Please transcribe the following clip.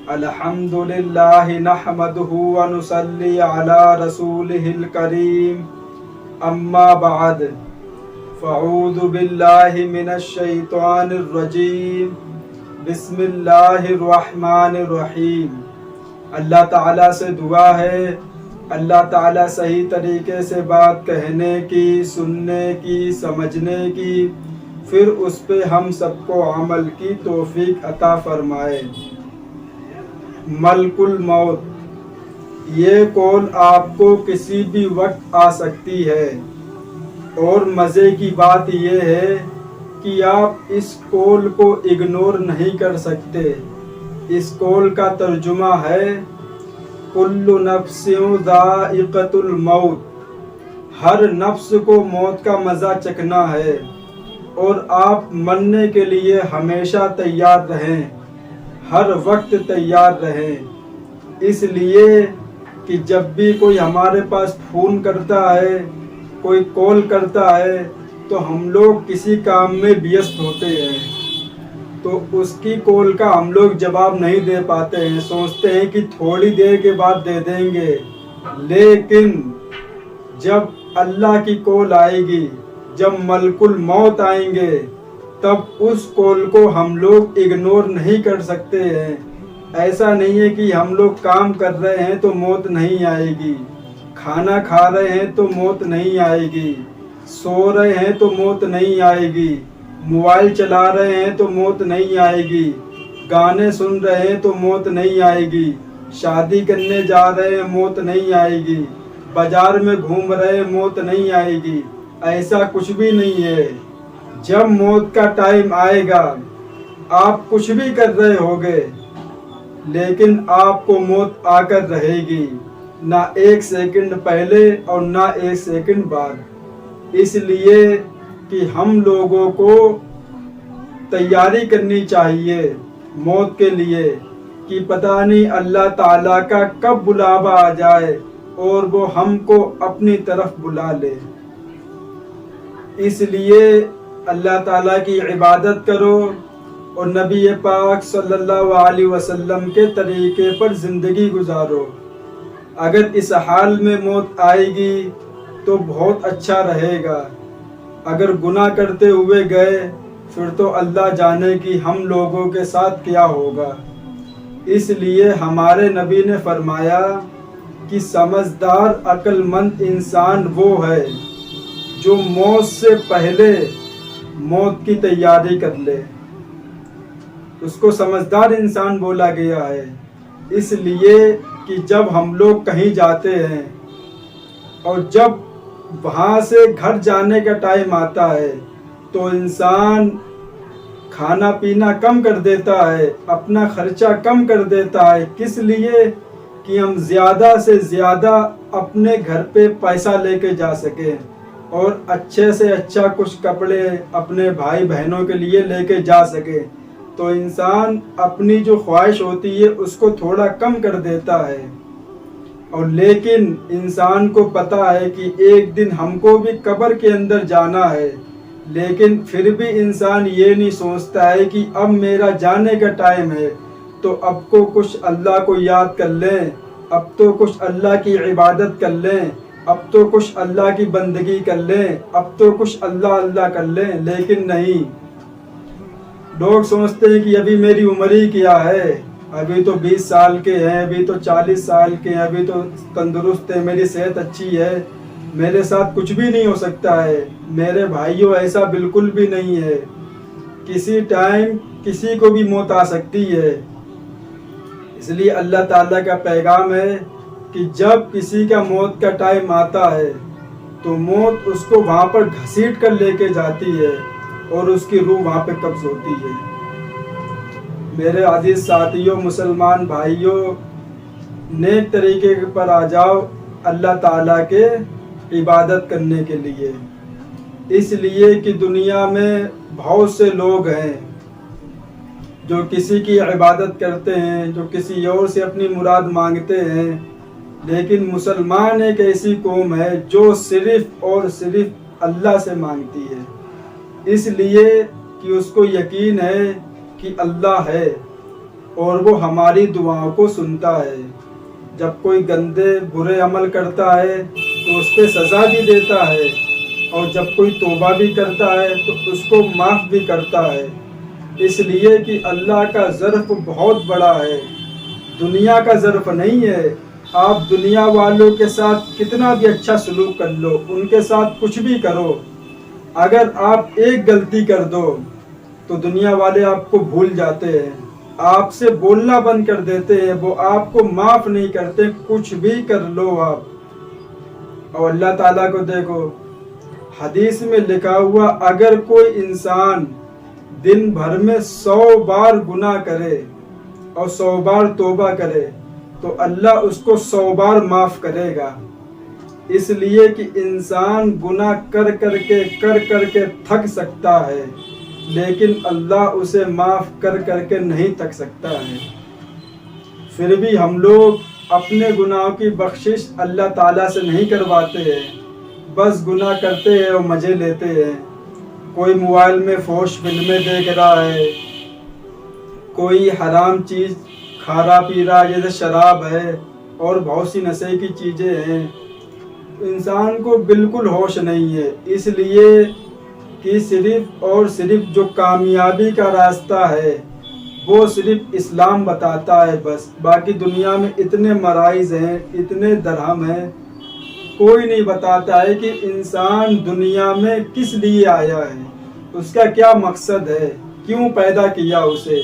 الحمدللہ نحمدہ ونصلی علی رسولہ الکریم اما بعد فاعوذ باللہ من الشیطان الرجیم بسم اللہ الرحمن الرحیم۔ اللہ تعالیٰ سے دعا ہے اللہ تعالیٰ صحیح طریقے سے بات کہنے کی، سننے کی، سمجھنے کی، پھر اس پہ ہم سب کو عمل کی توفیق عطا فرمائے۔ ملک الموت، یہ کال آپ کو کسی بھی وقت آ سکتی ہے، اور مزے کی بات یہ ہے کہ آپ اس کال کو اگنور نہیں کر سکتے۔ اس کال کا ترجمہ ہے کل نفس ذائقۃ الموت، ہر نفس کو موت کا مزہ چکھنا ہے، اور آپ مرنے کے لیے ہمیشہ تیار رہیں، ہر وقت تیار رہیں۔ اس لیے کہ جب بھی کوئی ہمارے پاس فون کرتا ہے، کوئی کال کرتا ہے، تو ہم لوگ کسی کام میں ویست ہوتے ہیں، تو اس کی کال کا ہم لوگ جواب نہیں دے پاتے ہیں، سوچتے ہیں کہ تھوڑی دیر کے بعد دے دیں گے۔ لیکن جب اللہ کی کال آئے گی، جب ملک الموت آئیں گے، تب اس کال کو ہم لوگ اگنور نہیں کر سکتے ہیں۔ ایسا نہیں ہے کہ ہم لوگ کام کر رہے ہیں تو موت نہیں آئے گی، کھانا کھا رہے ہیں تو موت نہیں آئے گی، سو رہے ہیں تو موت نہیں آئے گی، موبائل چلا رہے ہیں تو موت نہیں آئے گی، گانے سن رہے ہیں تو موت نہیں آئے گی، شادی کرنے جا رہے ہیں موت نہیں آئے گی، بازار میں گھوم رہے ہیں موت نہیں آئے گی۔ ایسا کچھ بھی نہیں ہے۔ جب موت کا ٹائم آئے گا، آپ کچھ بھی کر رہے ہوگے، لیکن آپ کو موت آ کر رہے گی، نہ ایک سیکنڈ پہلے اور نہ ایک سیکنڈ بعد۔ اس لیے کہ ہم لوگوں کو تیاری کرنی چاہیے موت کے لیے، کہ پتہ نہیں اللہ تعالیٰ کا کب بلاوا آ جائے اور وہ ہم کو اپنی طرف بلا لے۔ اس لیے اللہ تعالیٰ کی عبادت کرو اور نبی پاک صلی اللہ علیہ وسلم کے طریقے پر زندگی گزارو۔ اگر اس حال میں موت آئے گی تو بہت اچھا رہے گا، اگر گناہ کرتے ہوئے گئے پھر تو اللہ جانے کہ ہم لوگوں کے ساتھ کیا ہوگا۔ اس لیے ہمارے نبی نے فرمایا کہ سمجھدار عقل مند انسان وہ ہے جو موت سے پہلے موت کی تیاری کر لے، اس کو سمجھدار انسان بولا گیا ہے۔ اس لیے کہ جب ہم لوگ کہیں جاتے ہیں اور جب وہاں سے گھر جانے کا ٹائم آتا ہے تو انسان کھانا پینا کم کر دیتا ہے، اپنا خرچہ کم کر دیتا ہے۔ کس لیے؟ کہ ہم زیادہ سے زیادہ اپنے گھر پہ پیسہ لے کے جا سکیں، اور اچھے سے اچھا کچھ کپڑے اپنے بھائی بہنوں کے لیے لے کے جا سکے۔ تو انسان اپنی جو خواہش ہوتی ہے اس کو تھوڑا کم کر دیتا ہے، اور لیکن انسان کو پتہ ہے کہ ایک دن ہم کو بھی قبر کے اندر جانا ہے، لیکن پھر بھی انسان یہ نہیں سوچتا ہے کہ اب میرا جانے کا ٹائم ہے تو اب کو کچھ اللہ کو یاد کر لیں، اب تو کچھ اللہ کی عبادت کر لیں، اب تو کچھ اللہ کی بندگی کر لیں، اب تو کچھ اللہ اللہ کر لیں۔ لیکن نہیں، لوگ سوچتے ہیں کہ ابھی میری عمر ہی کیا ہے، ابھی تو 20 سال کے ہیں، ابھی تو 40 سال کے ہیں، ابھی تو تندرست ہے، میری صحت اچھی ہے، میرے ساتھ کچھ بھی نہیں ہو سکتا ہے۔ میرے بھائیوں ایسا بالکل بھی نہیں ہے، کسی ٹائم کسی کو بھی موت آ سکتی ہے۔ اس لیے اللہ تعالیٰ کا پیغام ہے کہ جب کسی کا موت کا ٹائم آتا ہے تو موت اس کو وہاں پر گھسیٹ کر لے کے جاتی ہے اور اس کی روح وہاں پہ قبض ہوتی ہے۔ میرے عزیز ساتھیوں، مسلمان بھائیوں، نیک طریقے پر آ جاؤ اللہ تعالیٰ کے عبادت کرنے کے لیے۔ اس لیے کہ دنیا میں بہت سے لوگ ہیں جو کسی کی عبادت کرتے ہیں، جو کسی اور سے اپنی مراد مانگتے ہیں، لیکن مسلمان ایک ایسی قوم ہے جو صرف اور صرف اللہ سے مانگتی ہے، اس لیے کہ اس کو یقین ہے کہ اللہ ہے اور وہ ہماری دعاؤں کو سنتا ہے۔ جب کوئی گندے برے عمل کرتا ہے تو اس پہ سزا بھی دیتا ہے، اور جب کوئی توبہ بھی کرتا ہے تو اس کو معاف بھی کرتا ہے، اس لیے کہ اللہ کا ظرف بہت بڑا ہے، دنیا کا ظرف نہیں ہے۔ آپ دنیا والوں کے ساتھ کتنا بھی اچھا سلوک کر لو، ان کے ساتھ کچھ بھی کرو، اگر آپ ایک غلطی کر دو تو دنیا والے آپ کو بھول جاتے ہیں، آپ سے بولنا بند کر دیتے ہیں، وہ آپ کو معاف نہیں کرتے، کچھ بھی کر لو آپ۔ اور اللہ تعالیٰ کو دیکھو، حدیث میں لکھا ہوا اگر کوئی انسان دن بھر میں 100 بار گناہ کرے اور 100 بار توبہ کرے تو اللہ اس کو 100 بار معاف کرے گا، اس لیے کہ انسان گناہ کر کر کے تھک سکتا ہے، لیکن اللہ اسے معاف کر کے نہیں تھک سکتا ہے۔ پھر بھی ہم لوگ اپنے گناہوں کی بخشش اللہ تعالیٰ سے نہیں کرواتے ہیں، بس گناہ کرتے ہیں اور مزے لیتے ہیں۔ کوئی موبائل میں فحش فلمیں دیکھ رہا ہے، کوئی حرام چیز کھا رہا پی رہا جیسے شراب ہے اور بہت سی نشے کی چیزیں ہیں، انسان کو بالکل ہوش نہیں ہے، اس لیے کہ صرف اور صرف جو کامیابی کا راستہ ہے وہ صرف اسلام بتاتا ہے بس، باقی دنیا میں اتنے مراحل ہیں، اتنے درہم ہیں، کوئی نہیں بتاتا ہے کہ انسان دنیا میں کس لیے آیا ہے، اس کا کیا مقصد ہے، کیوں پیدا کیا اسے۔